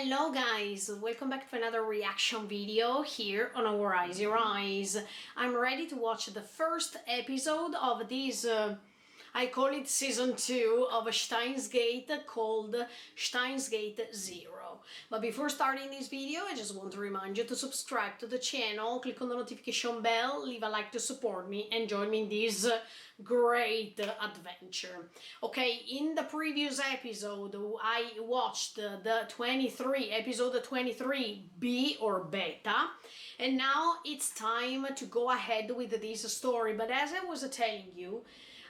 Hello guys, welcome back to another reaction video here on Our Eyes Your Eyes. I'm ready to watch the first episode of this, I call it season 2 of Steins Gate, called Steins Gate 0. But before starting this video, I just want to remind you to subscribe to the channel, click on the notification bell, leave a like to support me and join me in this great adventure. Okay, in the previous episode I watched the episode 23 B or Beta, and now it's time to go ahead with this story. But as I was telling you,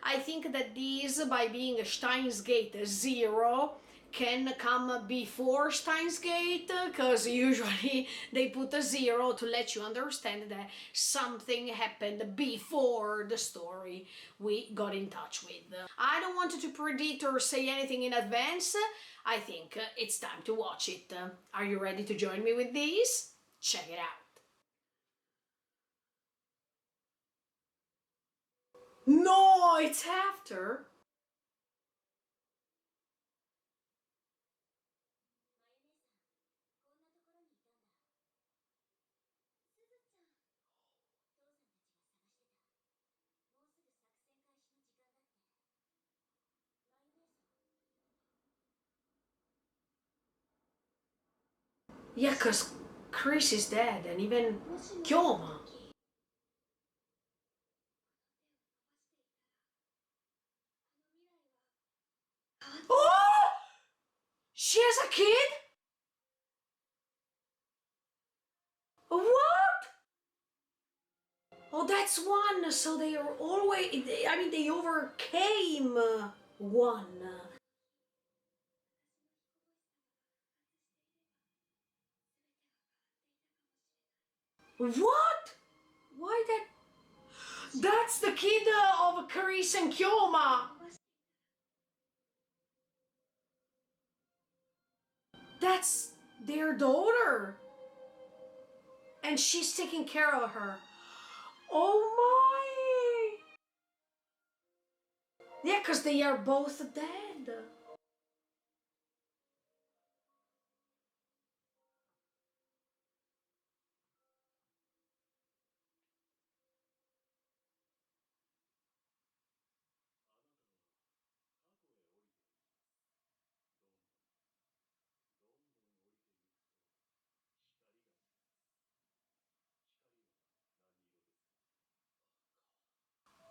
I think that this, by being a Steins Gate 0, can come before Steins Gate, because usually they put a 0 to let you understand that something happened before the story we got in touch with. I don't want to predict or say anything in advance. I think it's time to watch it. Are you ready to join me with this? Check it out. No, it's after. Yeah, cause Chris is dead, and even Kyoma. Oh! She has a kid? What? Oh, that's one. So they are always. I mean, they overcame one. What? Why that? That's the kid of Caris and Kyoma. That's their daughter. And she's taking care of her. Oh my! Yeah, because they are both dead.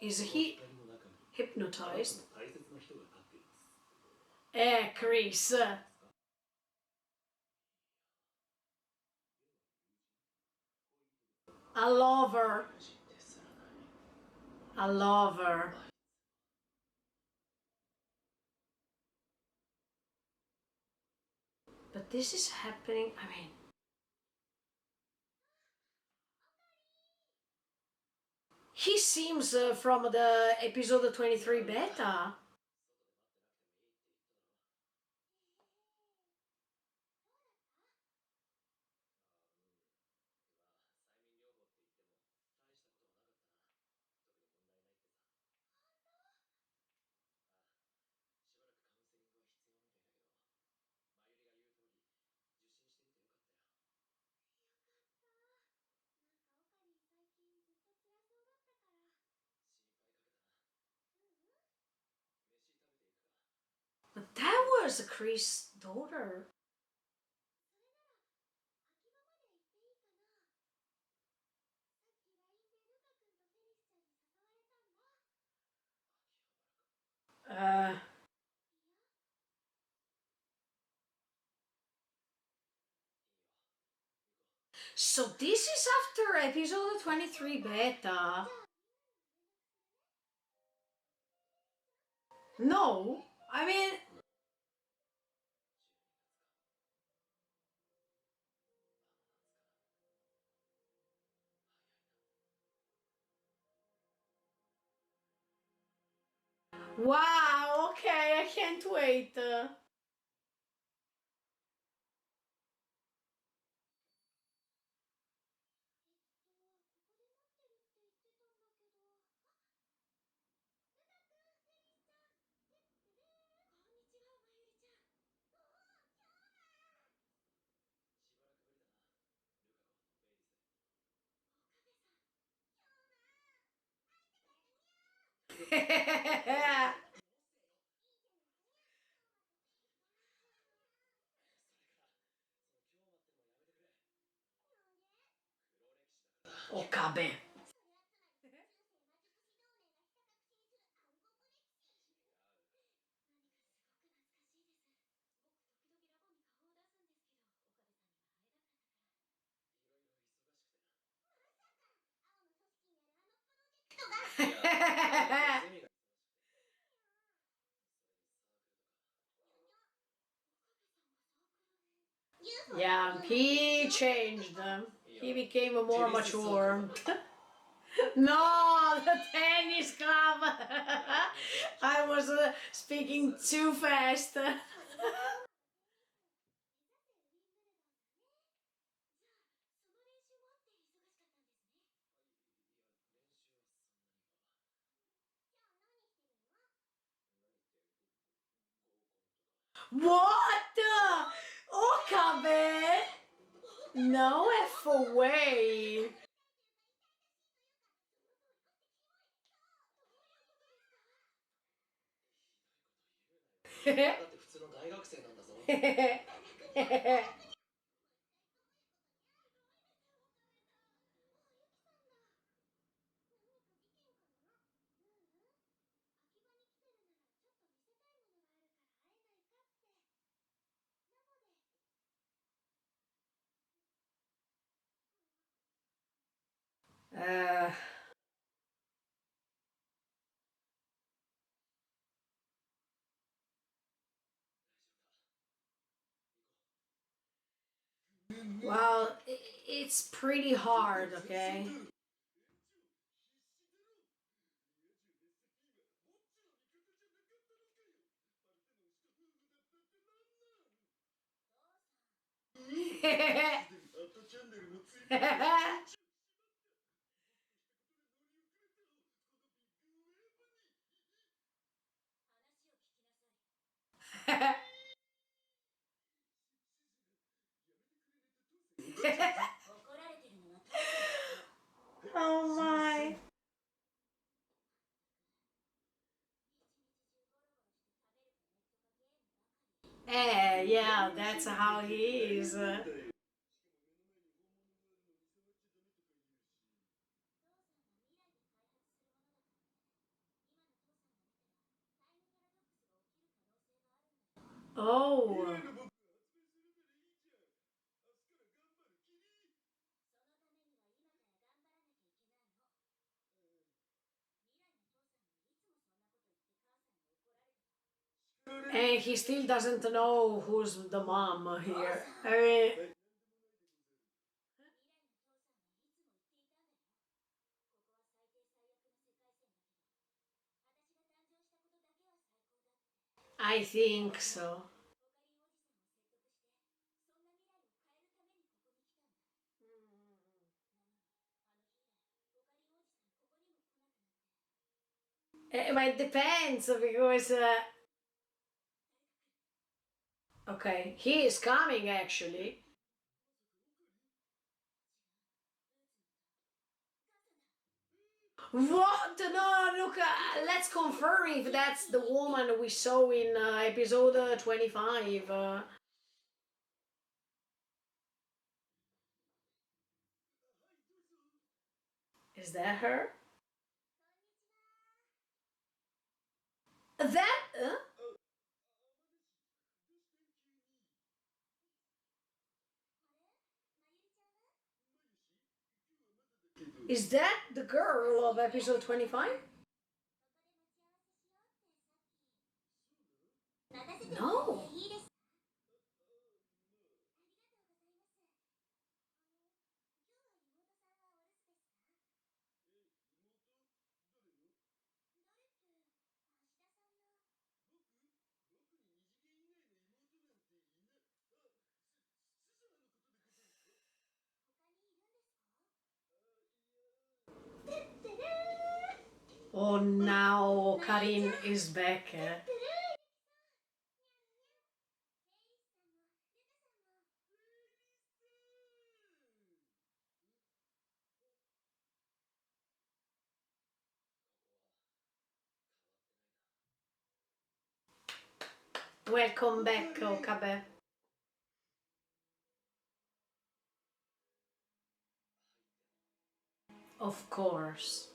Is he hypnotized? Chris. A lover. A lover. But this is happening, I mean... He seems from the episode 23 beta. But that was Chris' daughter. Uh... So this is after episode 23 beta. No, I mean... Wow, okay, I can't wait. Okabe. Yeah, he changed. He became more mature. No, the tennis club. I was speaking too fast. What the? Okabe? No F way. uh, well, it's pretty hard, okay? Oh my. Yeah, that's how he is. Oh. And he still doesn't know who's the mom here. I mean, I think so. But it depends because, okay, he is coming actually. What? No, look, let's confirm if that's the woman we saw in episode 25. Is that her? That? Is that the girl of episode 25? No. Oh, now Karin is back. Welcome back, Okabe. Of course.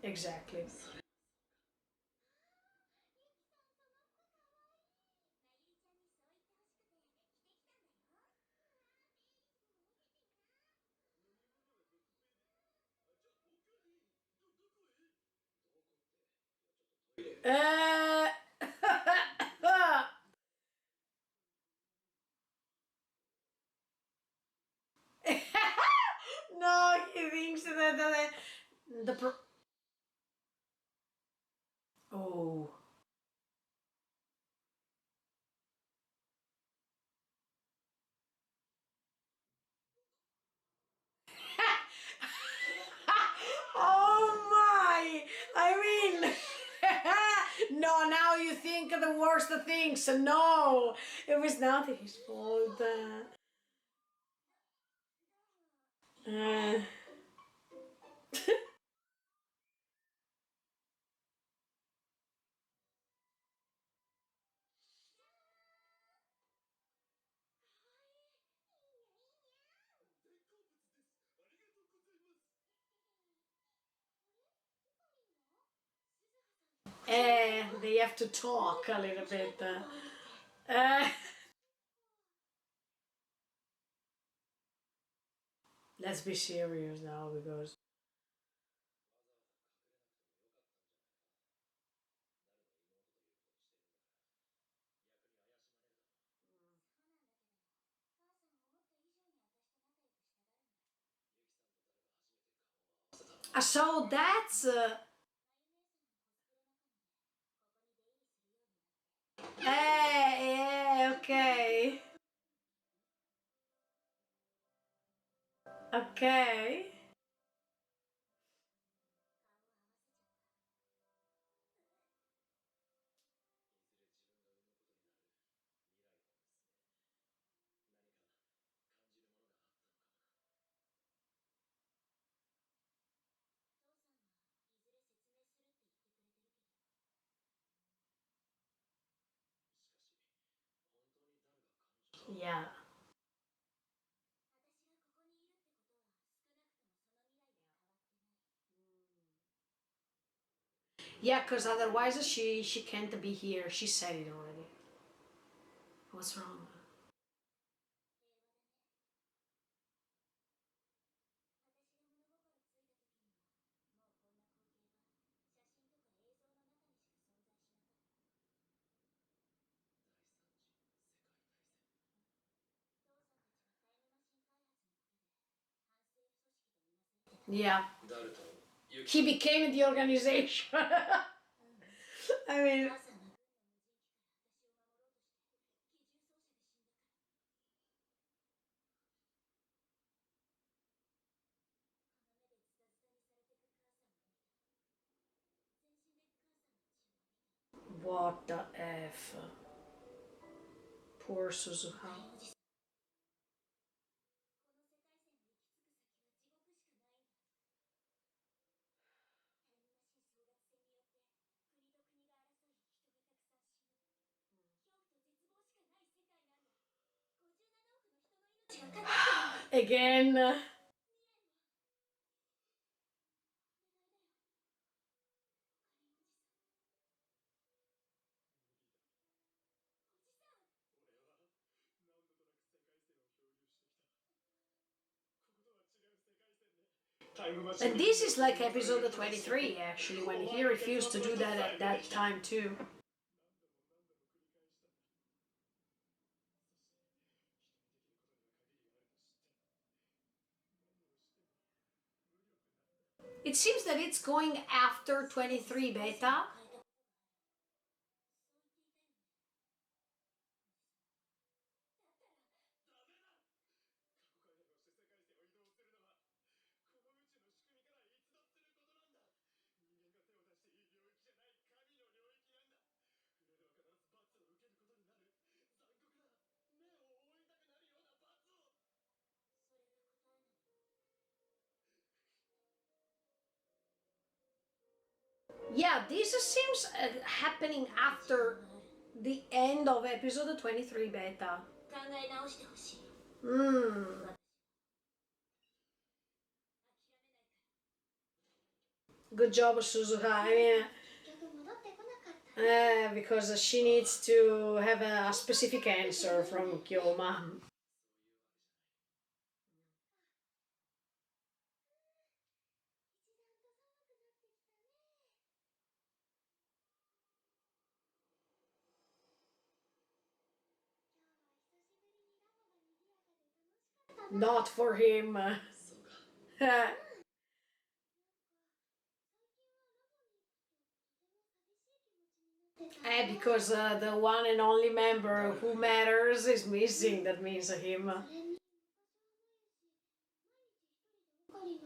Exactly. Uh, no, he thinks that the oh. Oh my! I mean, no, now you think of the worst of things. No, it was not his fault. Uh, they have to talk a little bit. Uh, let's be serious now because. So that's. Okay. Okay. Yeah. Yeah, because otherwise she can't be here. She said it already. What's wrong? Yeah. He became the organization. I mean, what the F? Poor Suzuha. Again. And this is like episode 23 actually, when he refused to do that at that time too. It seems that it's going after 23 beta. Yeah, this seems happening after the end of episode 23 beta. Hmm. Good job, Suzuka. I mean, because she needs to have a specific answer from Kyoma. Not for him. Because the one and only member who matters is missing, that means him.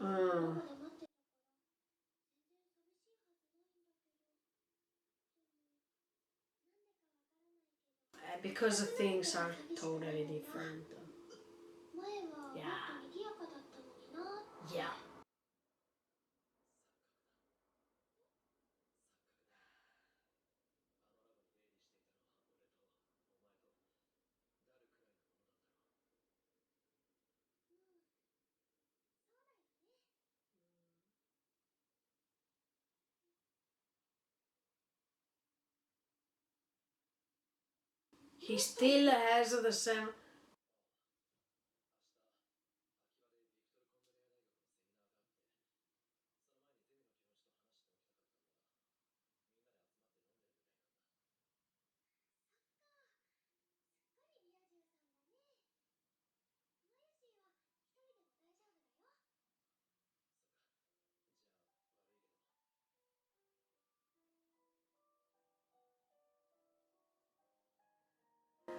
Mm. Because things are totally different. Yeah. Yeah. He still has the same.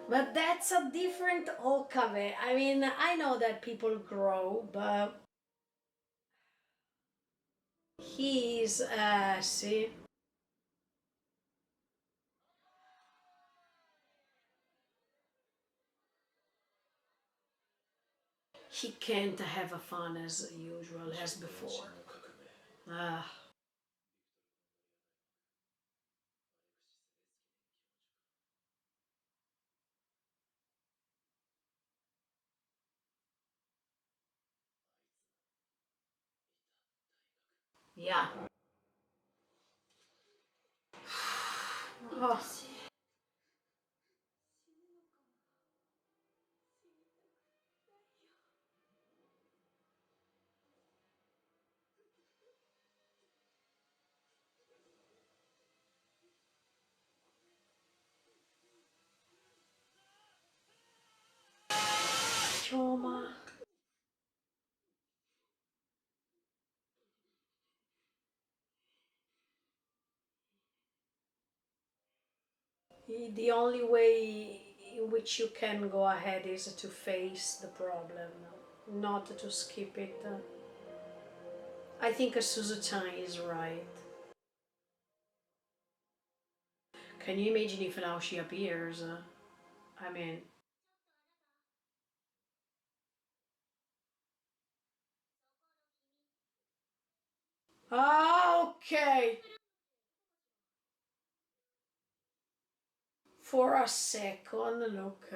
But that's a different Okabe. I mean, I know that people grow, but he's, see, he can't have a fun as usual, as before. Uh, yeah. Oh. Choma. The only way in which you can go ahead is to face the problem, not to skip it. I think Suzuchan is right. Can you imagine if now she appears? I mean, okay. For a second, look.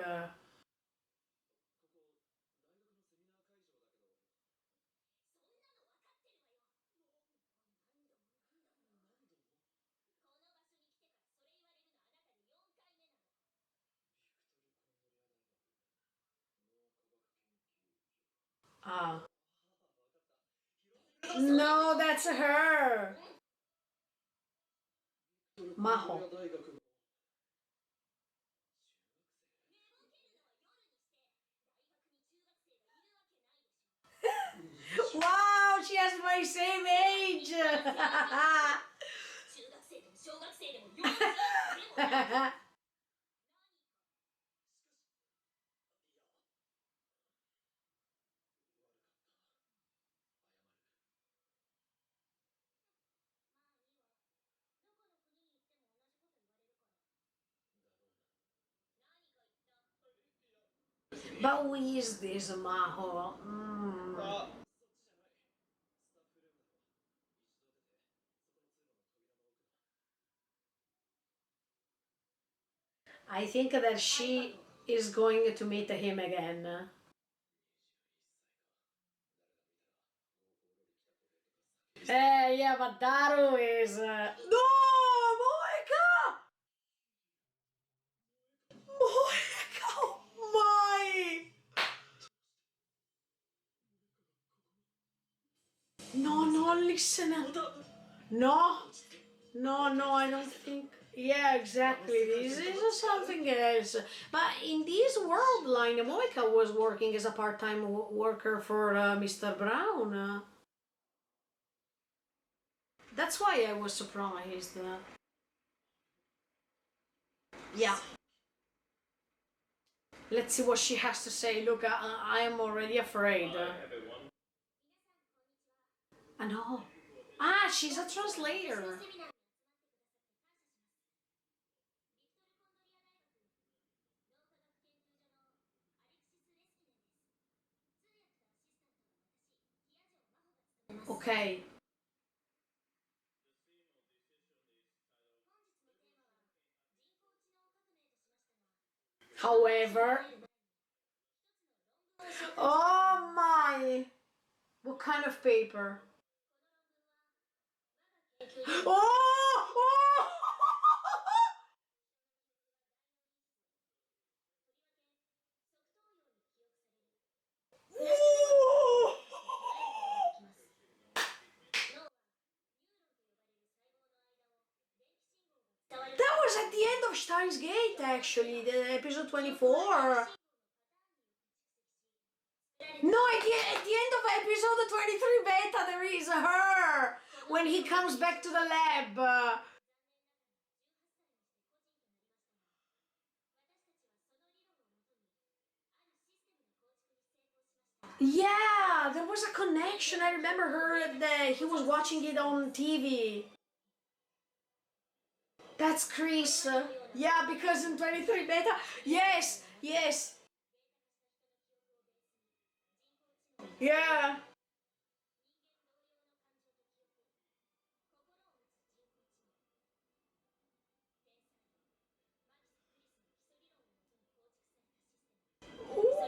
Ah. No, that's her. Maho. Wow, she has my same age. But who is this Maho? Mm. I think that she is going to meet him again. Yeah, but Daru is. No! Moeka! Moeka! Oh my! No, no, listen. No, no, I don't think. Yeah, exactly. This is something else. But in this world line, Moeka was working as a part-time worker for Mr. Brown. That's why I was surprised. Yeah. Let's see what she has to say. Look, I am already afraid. I know. Ah, she's a translator. Okay. However, oh my! What kind of paper? Oh! Oh! That was at the end of Steins Gate, actually, the episode 24. No, at the end of episode 23 beta, there is her when he comes back to the lab. Yeah, there was a connection. I remember her that he was watching it on TV. That's Chris. Yeah, because in 23 beta, yes, yes, yeah. Ooh.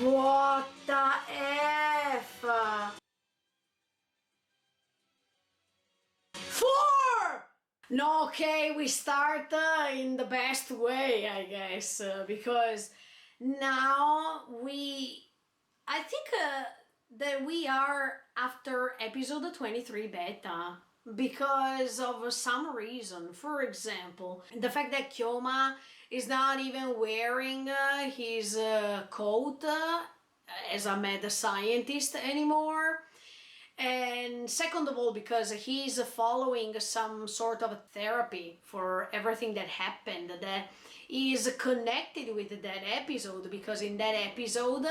What the F? Four! No, okay, we start in the best way, I guess, because now I think that we are after episode 23 beta because of some reason. For example, the fact that Kyoma is not even wearing his coat as a mad scientist anymore. And second of all, because he's following some sort of therapy for everything that happened that is connected with that episode, because in that episode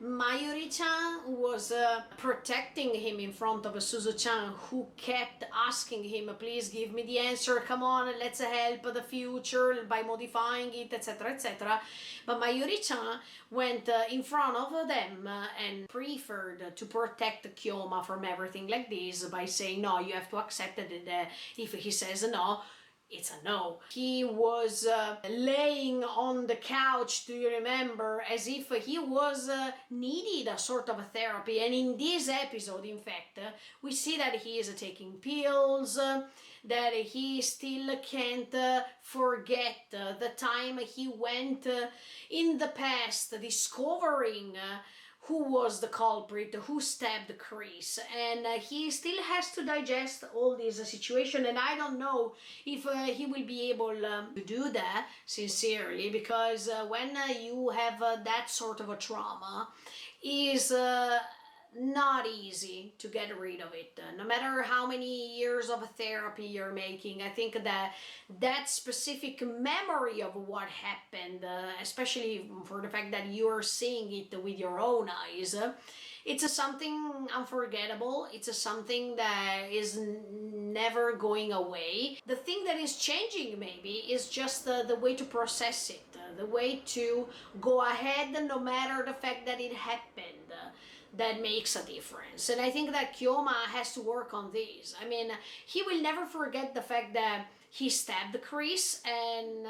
Mayuri-chan was protecting him in front of Suzu-chan, who kept asking him, please give me the answer, come on, let's help the future by modifying it, etc, etc. But Mayuri-chan went in front of them and preferred to protect Kyoma from everything like this by saying, no, you have to accept it, if he says no, it's a no. He was laying on the couch, do you remember, as if he was needed a sort of a therapy. And in this episode, in fact, we see that he is taking pills, that he still can't forget the time he went in the past discovering who was the culprit, who stabbed Chris, and he still has to digest all this situation, and I don't know if he will be able to do that sincerely, because when you have that sort of a trauma, is not easy to get rid of it. No matter how many years of therapy you're making, I think that that specific memory of what happened, especially for the fact that you're seeing it with your own eyes, it's something unforgettable. It's something that is never going away. The thing that is changing maybe is just the way to process it, the way to go ahead no matter the fact that it happened. That makes a difference. And I think that Kyoma has to work on this. I mean, he will never forget the fact that he stabbed Chris, and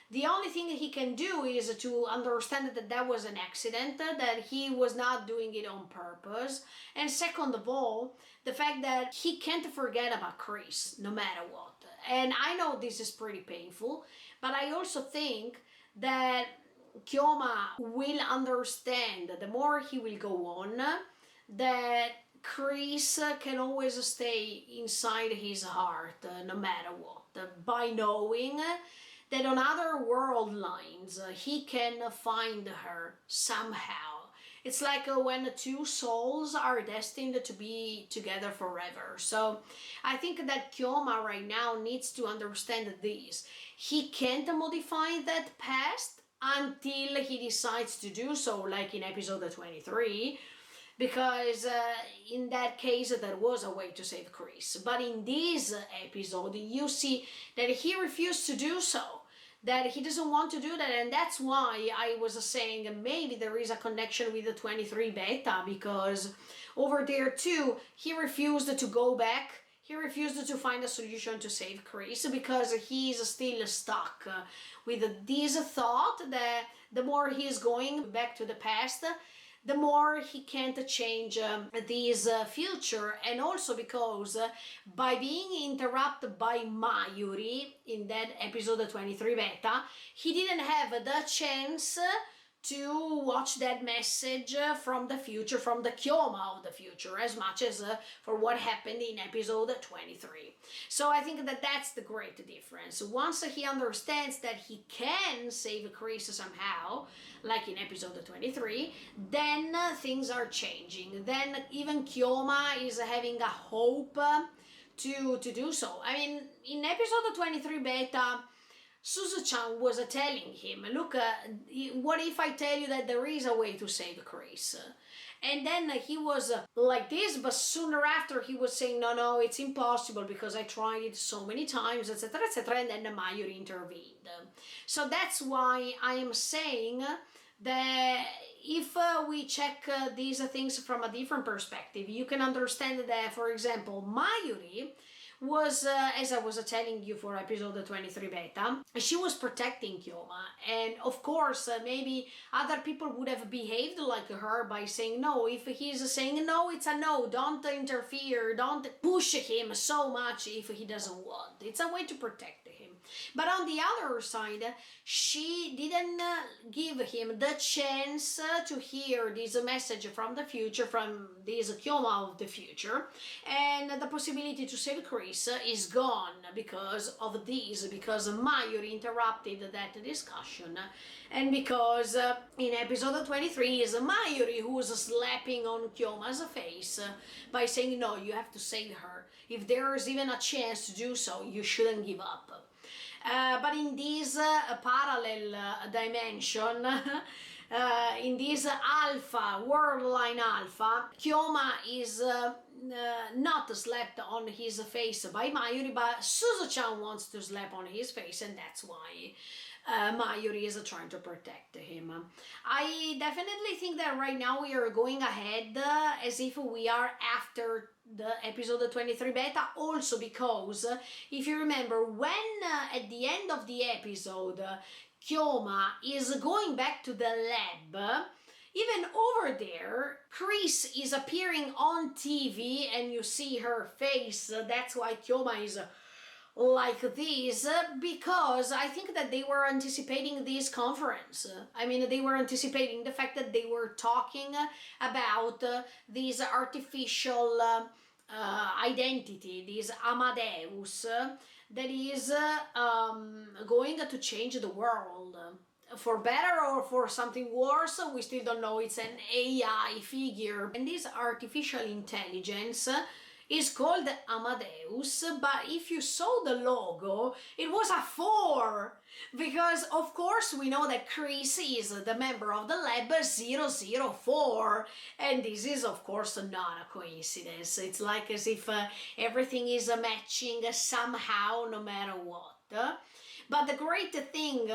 the only thing he can do is to understand that that was an accident, that he was not doing it on purpose. And second of all, the fact that he can't forget about Chris no matter what. And I know this is pretty painful, but I also think that Kyoma will understand the more he will go on that Chris can always stay inside his heart no matter what, by knowing that on other world lines he can find her somehow. It's like when two souls are destined to be together forever. So I think that Kyoma right now needs to understand this. He can't modify that past until he decides to do so, like in episode 23, because in that case there was a way to save Chris. But in this episode you see that he refused to do so, that he doesn't want to do that, and that's why I was saying maybe there is a connection with the 23 beta, because over there too he refused to go back. He refused to find a solution to save Chris because he's still stuck with this thought that the more he's going back to the past, the more he can't change this future. And also because by being interrupted by Mayuri in that episode 23 beta, he didn't have the chance to watch that message from the future, from the Kyoma of the future, as much as for what happened in episode 23. So I think that that's the great difference. Once he understands that he can save Chris somehow, like in episode 23, then things are changing. Then even Kyoma is having a hope to do so. I mean, in episode 23 beta, Suzu-chan was telling him, look, what if I tell you that there is a way to save Chris? And then he was like this, but sooner after he was saying, no, it's impossible because I tried it so many times, etc., etc., and then Mayuri intervened. So that's why I am saying that if we check these things from a different perspective, you can understand that, for example, Mayuri was, as I was telling you for episode 23 beta, she was protecting Kyoma, and of course maybe other people would have behaved like her by saying no. If he's saying no, it's a no, don't interfere, don't push him so much if he doesn't want. It's a way to protect him. But on the other side, she didn't give him the chance to hear this message from the future, from this Kyoma of the future, and the possibility to save Chris is gone because of this, because Mayuri interrupted that discussion, and because in episode 23 is Mayuri who was slapping on Kyoma's face by saying, no, you have to save her. If there's even a chance to do so, you shouldn't give up. But in this parallel dimension, in this alpha, world line alpha, Kyoma is not slapped on his face by Mayuri, but Suzu-chan wants to slap on his face, and that's why Mayuri is trying to protect him. I definitely think that right now we are going ahead as if we are after the episode 23 beta, also because if you remember, when at the end of the episode Kyoma is going back to the lab, even over there Chris is appearing on TV and you see her face. That's why Kyoma is like this, because I think that they were anticipating this conference. I mean, they were anticipating the fact that they were talking about this artificial identity, this Amadeus, that is going to change the world. for better or for something worse, we still don't know. It's an AI figure. And this artificial intelligence is called Amadeus, but if you saw the logo, it was a 4, because of course we know that Chris is the member of the lab 004, and this is of course not a coincidence. It's like as if everything is matching somehow, no matter what. But the great thing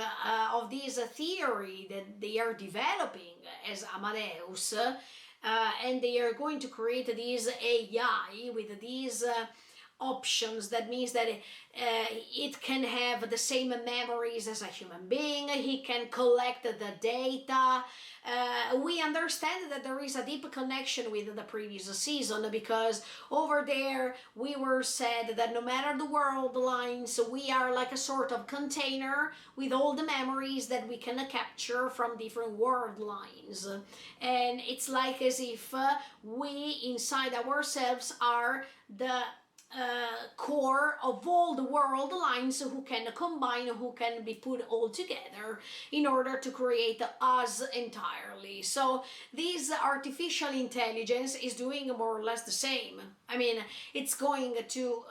of this theory that they are developing as Amadeus, and they are going to create this AI with these options. That means that it can have the same memories as a human being, he can collect the data. We understand that there is a deep connection with the previous season, because over there we were said that no matter the world lines, we are like a sort of container with all the memories that we can capture from different world lines, and it's like as if we inside ourselves are the core of all the world lines who can combine, who can be put all together in order to create us entirely. So this artificial intelligence is doing more or less the same. I mean, it's going to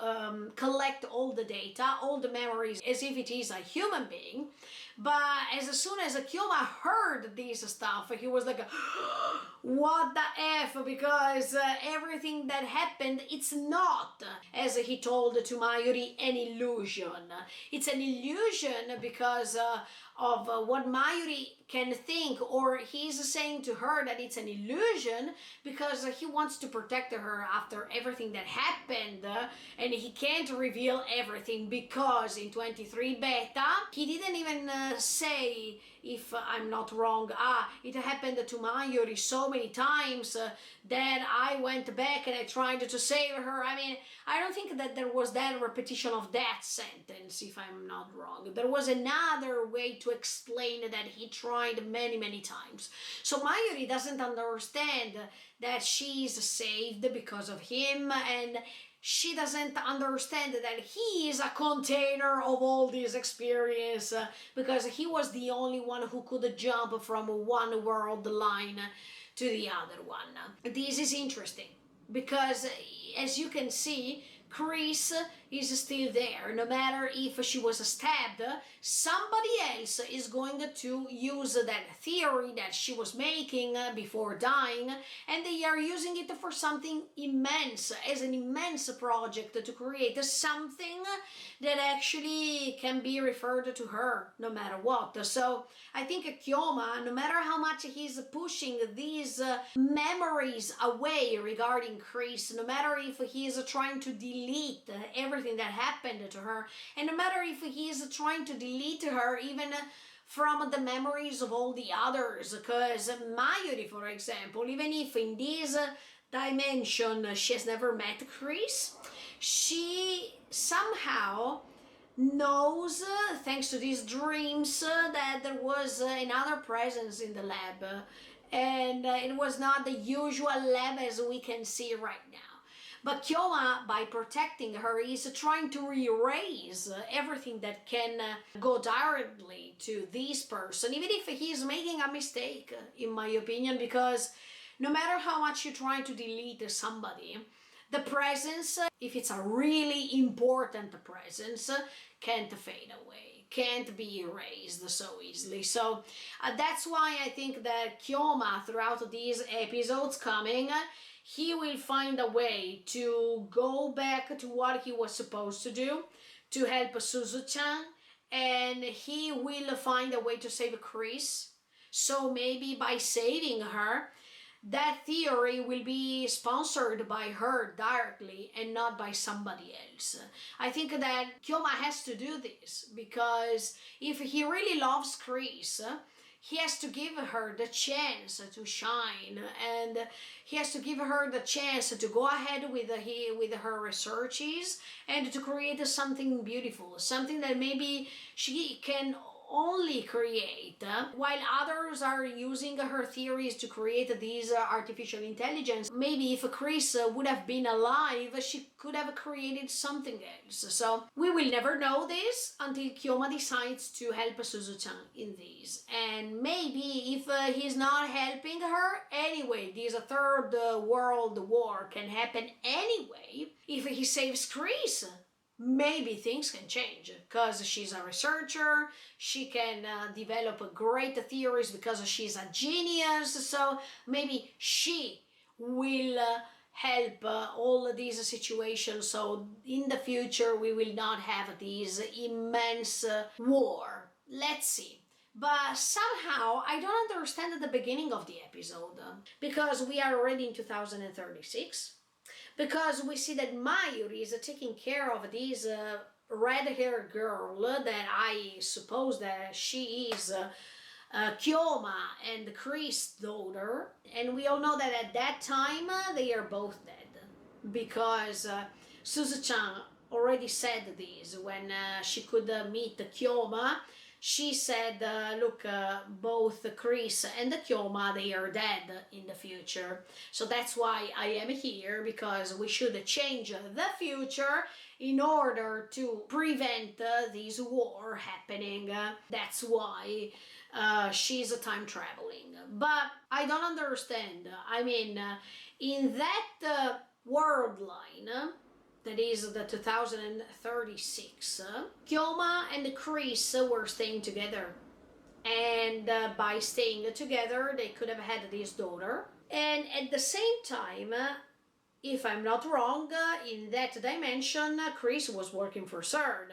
collect all the data, all the memories, as if it is a human being. But as soon as Kyoma heard this stuff, he was like, what the F, because everything that happened, it's not, as he told to Mayuri, an illusion. It's an illusion because of what Mayuri can think, or he's saying to her that it's an illusion because he wants to protect her after everything that happened, and he can't reveal everything because in 23 beta he didn't even say, if I'm not wrong, it happened to Mayuri so many times that I went back and I tried to save her. I mean, I don't think that there was that repetition of that sentence, if I'm not wrong. There was another way to explain that he tried many times. So Mayuri doesn't understand that she's saved because of him, and she doesn't understand that he is a container of all this experience, because he was the only one who could jump from one world line to the other one. This is interesting because, as you can see, Chris is still there. No matter if she was stabbed, somebody else is going to use that theory that she was making before dying, and they are using it for something immense, as an immense project to create something that actually can be referred to her no matter what. So I think Kyoma, no matter how much he's pushing these memories away regarding Chris, no matter if he is trying to delete everything that happened to her, and no matter if he is trying to delete her even from the memories of all the others, because Mayuri, for example, even if in this dimension she has never met Chris, she somehow knows, thanks to these dreams, that there was another presence in the lab, and it was not the usual lab as we can see right now. But Kyoma, by protecting her, is trying to erase everything that can go directly to this person, even if he is making a mistake, in my opinion, because no matter how much you try to delete somebody, the presence, if it's a really important presence, can't fade away, can't be erased so easily. So that's why I think that Kyoma, throughout these episodes coming, he will find a way to go back to what he was supposed to do, to help Suzu-chan, and he will find a way to save Chris. So maybe by saving her, that theory will be sponsored by her directly and not by somebody else. I think that Kyoma has to do this, because if he really loves Chris, he has to give her the chance to shine, and he has to give her the chance to go ahead with her researches and to create something beautiful, something that maybe she can only create, while others are using her theories to create these artificial intelligence. Maybe if Chris would have been alive, she could have created something else. So we will never know this until Kyoma decides to help Suzu-chan in these. And maybe if he's not helping her, anyway, this third world war can happen anyway. If he saves Chris, maybe things can change because she's a researcher. She can develop great theories because she's a genius. So maybe she will help all these situations. So in the future, we will not have this immense war. Let's see. But somehow I don't understand at the beginning of the episode because we are already in 2036. Because we see that Mayuri is taking care of this red-haired girl that I suppose that she is Kyoma and Chris' daughter. And we all know that at that time they are both dead. Because Suzu-chan already said this when she could meet Kyoma. She said, look, both Chris and Kyoma, they are dead in the future. So that's why I am here, because we should change the future in order to prevent this war happening. That's why she's time traveling. But I don't understand. I mean, in that world line, that is the 2036, Kyoma and Chris were staying together. And by staying together, they could have had this daughter. And at the same time, if I'm not wrong, in that dimension, Chris was working for CERN.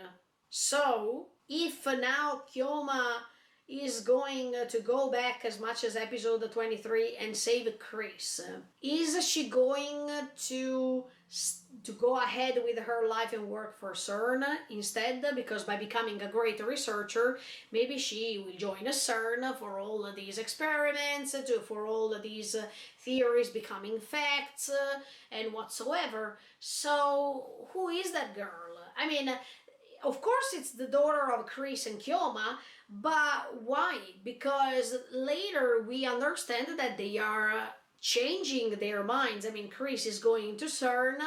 So, if now Kyoma is going to go back as much as episode 23 and save Chris, is she going to go ahead with her life and work for CERN instead? Because by becoming a great researcher, maybe she will join a CERN for all of these experiments, for all of these theories becoming facts and whatsoever. So who is that girl? I mean, of course it's the daughter of Chris and Kyoma, but why? Because later we understand that they are changing their minds. I mean, Chris is going to CERN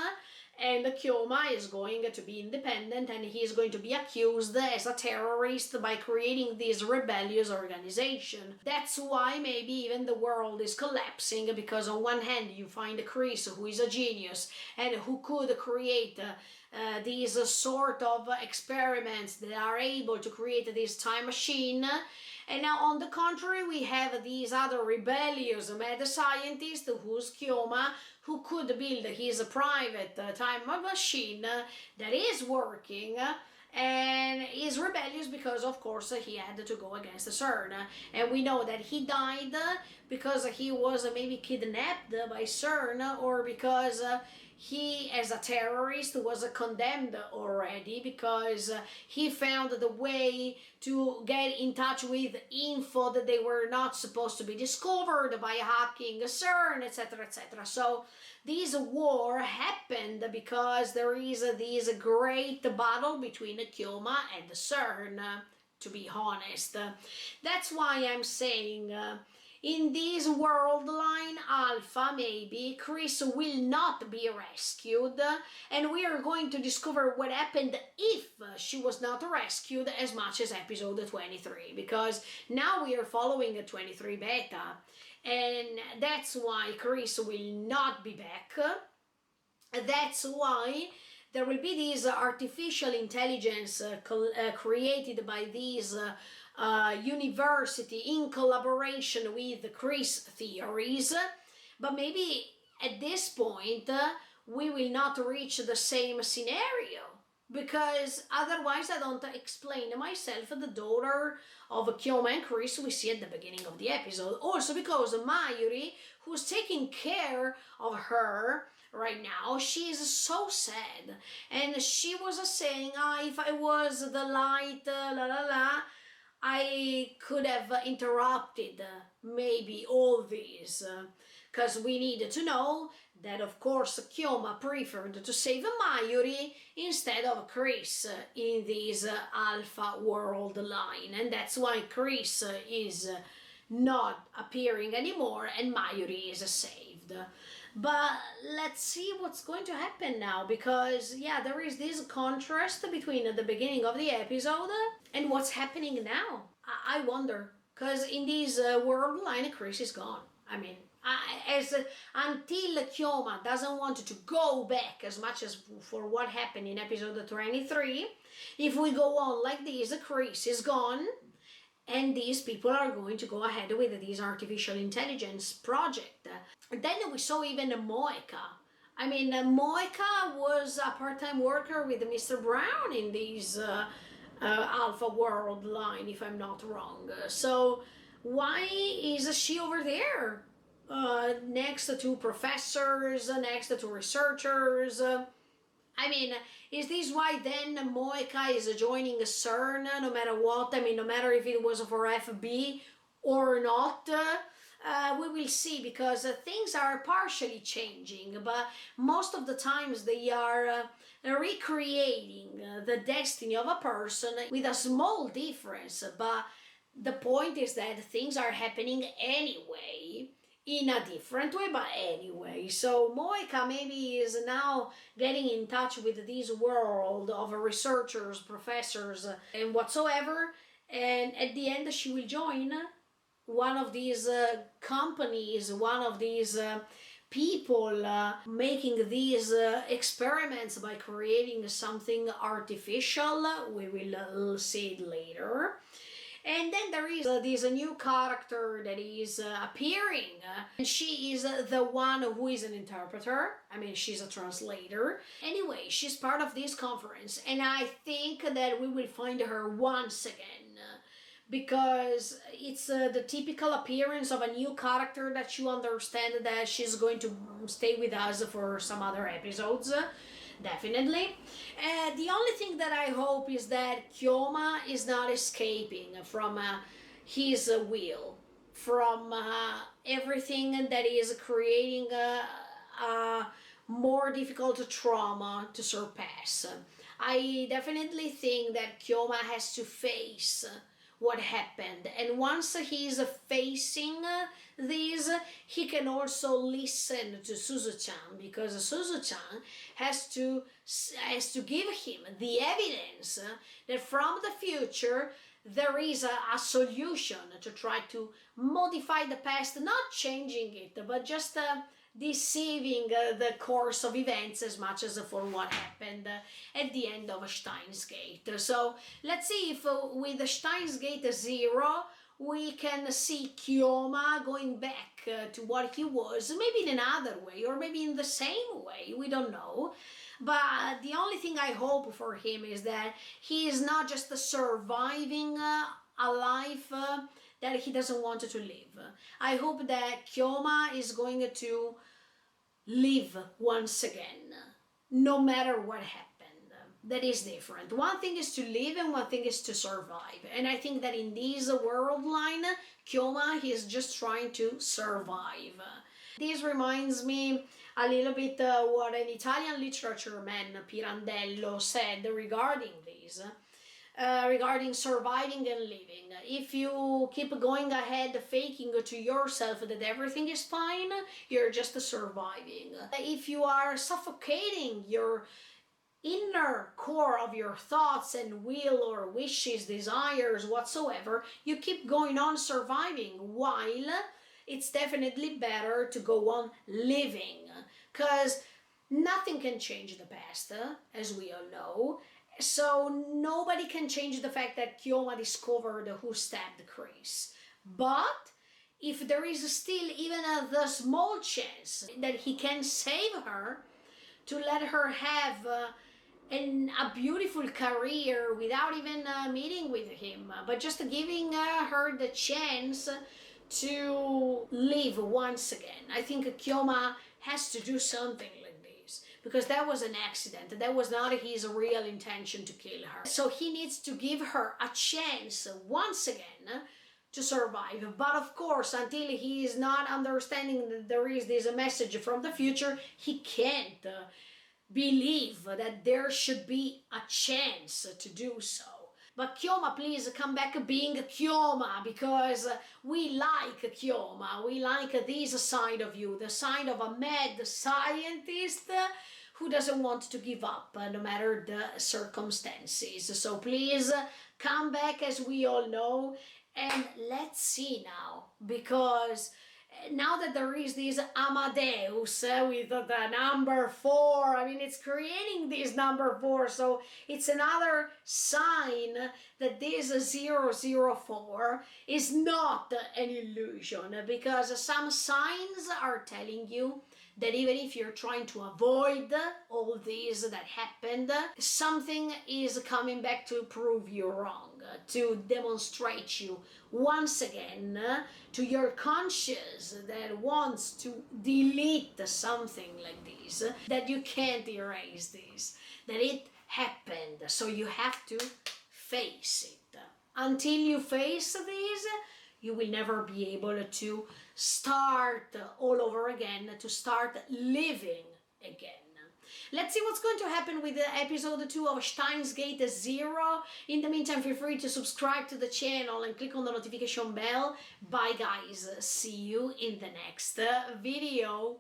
and Kyoma is going to be independent, and he is going to be accused as a terrorist by creating this rebellious organization. That's why maybe even the world is collapsing, because on one hand you find Chris, who is a genius and who could create these sort of experiments that are able to create this time machine. And now on the contrary, we have these other rebellious mad scientists, who's Kyoma, who could build his private time machine that is working, and is rebellious because of course he had to go against CERN. And we know that he died because he was maybe kidnapped by CERN, or because he, as a terrorist, was condemned already because he found the way to get in touch with info that they were not supposed to be discovered by hacking CERN, etc., etc. So this war happened because there is this great battle between Kyoma and CERN, to be honest. That's why I'm saying in this world line Alpha, maybe Chris will not be rescued, and we are going to discover what happened if she was not rescued as much as episode 23, because now we are following a 23 beta, and that's why Chris will not be back. That's why there will be this artificial intelligence created by these university in collaboration with Chris theories. But maybe at this point we will not reach the same scenario, because otherwise I don't explain myself the daughter of Kyoma and Chris we see at the beginning of the episode. Also because Mayuri, who's taking care of her right now, she is so sad, and she was saying, if I was the light, I could have interrupted maybe all these, because we needed to know that of course Kyoma preferred to save Mayuri instead of Chris in this Alpha World line, and that's why Chris is not appearing anymore and Mayuri is saved. But let's see what's going to happen now, because yeah, there is this contrast between the beginning of the episode and what's happening now. I wonder, because in this world line, Chris is gone. I mean, until Kyoma doesn't want to go back as much as for what happened in episode 23, if we go on like this, Chris is gone, and these people are going to go ahead with this artificial intelligence project. Then we saw even Moeka. I mean, Moeka was a part-time worker with Mr. Brown in this Alpha World line, if I'm not wrong. So why is she over there? Next to professors, next to researchers. I mean, is this why then Moeka is joining CERN no matter what? I mean, no matter if it was for FB or not? We will see, because things are partially changing, but most of the times they are recreating the destiny of a person with a small difference. But the point is that things are happening anyway, in a different way, but anyway. So Moeka maybe is now getting in touch with this world of researchers, professors, and whatsoever, and at the end she will join one of these companies, one of these people making these experiments by creating something artificial. We will see it later. And then there is this new character that is appearing, and she is the one who is an interpreter. I mean, she's a translator. Anyway, she's part of this conference, and I think that we will find her once again, because it's the typical appearance of a new character that you understand that she's going to stay with us for some other episodes. Definitely. The only thing that I hope is that Kyoma is not escaping from his will, from everything that is creating a more difficult trauma to surpass. I definitely think that Kyoma has to face what happened, and once he's facing this, he can also listen to Suzu-chan, because Suzu-chan has to give him the evidence that from the future there is a solution to try to modify the past, not changing it, but just deceiving the course of events as much as for what happened at the end of Steins Gate. So let's see if with Steins Gate 0 we can see Kyoma going back to what he was, maybe in another way or maybe in the same way, we don't know. But the only thing I hope for him is that he is not just surviving a life that he doesn't want to live. I hope that Kyoma is going to live once again, no matter what happened. That is different. One thing is to live and one thing is to survive. And I think that in this world line, Kyoma is just trying to survive. This reminds me a little bit what an Italian literature man, Pirandello, said regarding this. Regarding surviving and living. If you keep going ahead faking to yourself that everything is fine, you're just surviving. If you are suffocating your inner core of your thoughts and will or wishes, desires, whatsoever, you keep going on surviving, while it's definitely better to go on living, because nothing can change the past, as we all know. So nobody can change the fact that Kyoma discovered who stabbed Chris. But if there is still even the small chance that he can save her, to let her have a beautiful career without even meeting with him, but just giving her the chance to live once again, I think Kyoma has to do something like this. because that was an accident. That was not his real intention to kill her. So he needs to give her a chance once again to survive. But of course, until he is not understanding that there is this message from the future, he can't believe that there should be a chance to do so. But Kyoma, please come back being Kyoma, because we like Kyoma. We like this side of you, the side of a mad scientist who doesn't want to give up no matter the circumstances. So please come back, as we all know, and let's see now, because now that there is this Amadeus with the number 4, I mean, it's creating this number 4, so it's another sign that this 004 is not an illusion, because some signs are telling you that even if you're trying to avoid all these that happened, something is coming back to prove you wrong, to demonstrate you once again to your conscience that wants to delete something like this, that you can't erase this, that it happened, so you have to face it. Until you face this, you will never be able to start all over again, to start living again. Let's see what's going to happen with episode 2 of Steins Gate 0. In the meantime, feel free to subscribe to the channel and click on the notification bell. Bye guys, see you in the next video.